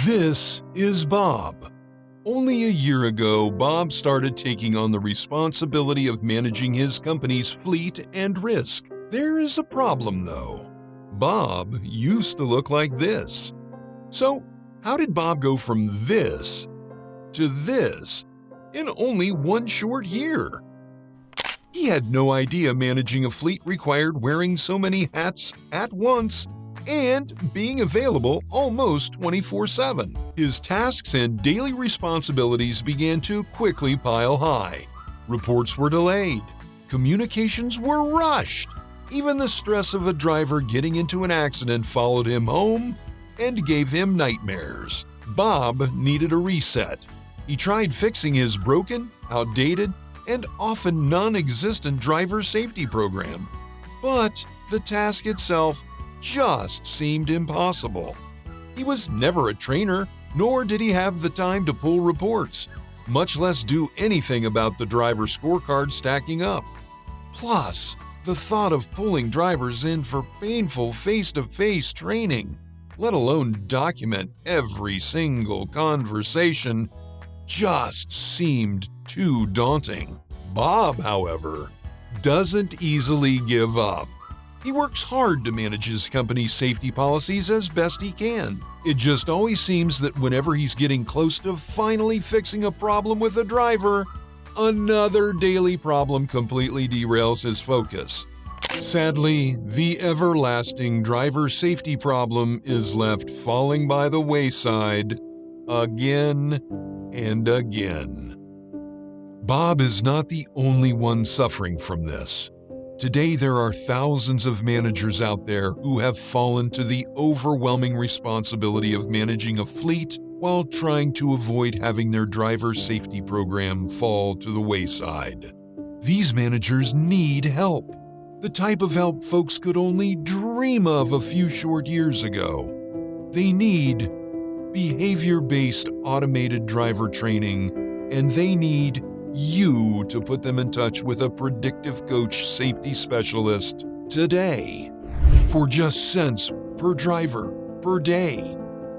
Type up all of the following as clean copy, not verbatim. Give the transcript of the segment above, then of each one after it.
This is Bob. Only a year ago, Bob started taking on the responsibility of managing his company's fleet and risk. There is a problem, though. Bob used to look like this. So, how did Bob go from this to this in only one short year? He had no idea managing a fleet required wearing so many hats at once and being available almost 24/7. His tasks and daily responsibilities began to quickly pile high. Reports were delayed. Communications were rushed. Even the stress of a driver getting into an accident followed him home and gave him nightmares. Bob needed a reset. He tried fixing his broken, outdated, and often non-existent driver safety program. But the task itself just seemed impossible. He was never a trainer, nor did he have the time to pull reports, much less do anything about the driver scorecard stacking up. Plus, the thought of pulling drivers in for painful face-to-face training, let alone document every single conversation, just seemed too daunting. Bob, however, doesn't easily give up. He works hard to manage his company's safety policies as best he can. It just always seems that whenever he's getting close to finally fixing a problem with a driver, another daily problem completely derails his focus. Sadly, the everlasting driver safety problem is left falling by the wayside again and again. Bob is not the only one suffering from this. Today, there are thousands of managers out there who have fallen to the overwhelming responsibility of managing a fleet while trying to avoid having their driver safety program fall to the wayside. These managers need help, the type of help folks could only dream of a few short years ago. They need behavior-based automated driver training, and they need you to put them in touch with a Predictive Coach safety specialist today. For just cents per driver per day,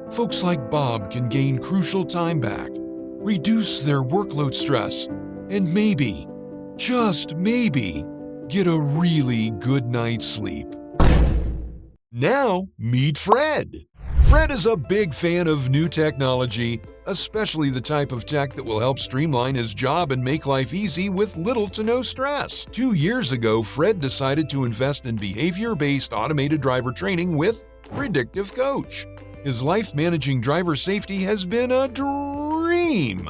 folks like Bob can gain crucial time back, reduce their workload stress, and maybe, just maybe, get a really good night's sleep. Now, meet Fred. Fred is a big fan of new technology, especially the type of tech that will help streamline his job and make life easy with little to no stress. 2 years ago, Fred decided to invest in behavior-based automated driver training with Predictive Coach. His life managing driver safety has been a dream.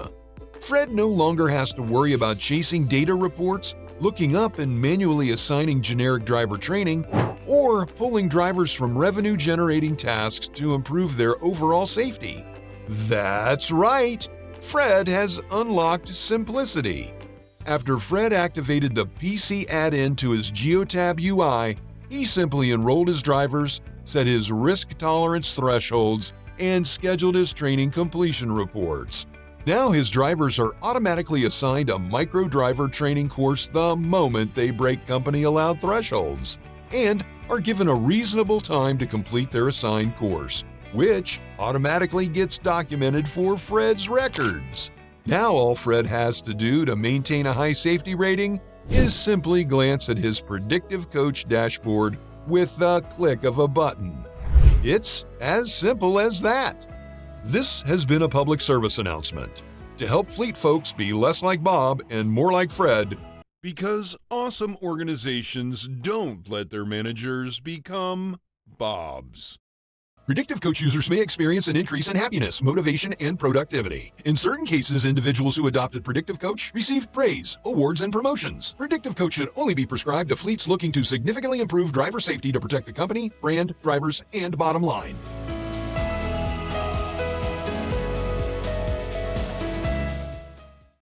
Fred no longer has to worry about chasing data reports, looking up and manually assigning generic driver training, or pulling drivers from revenue-generating tasks to improve their overall safety. That's right, Fred has unlocked simplicity. After Fred activated the PC add-in to his Geotab UI, he simply enrolled his drivers, set his risk tolerance thresholds, and scheduled his training completion reports. Now his drivers are automatically assigned a micro driver training course the moment they break company-allowed thresholds, and are given a reasonable time to complete their assigned course, which automatically gets documented for Fred's records. Now all Fred has to do to maintain a high safety rating is simply glance at his Predictive Coach dashboard with the click of a button. It's as simple as that. This has been a public service announcement to help fleet folks be less like Bob and more like Fred, because awesome organizations don't let their managers become Bobs. Predictive Coach users may experience an increase in happiness, motivation, and productivity. In certain cases, individuals who adopted Predictive Coach received praise, awards, and promotions. Predictive Coach should only be prescribed to fleets looking to significantly improve driver safety to protect the company, brand, drivers, and bottom line.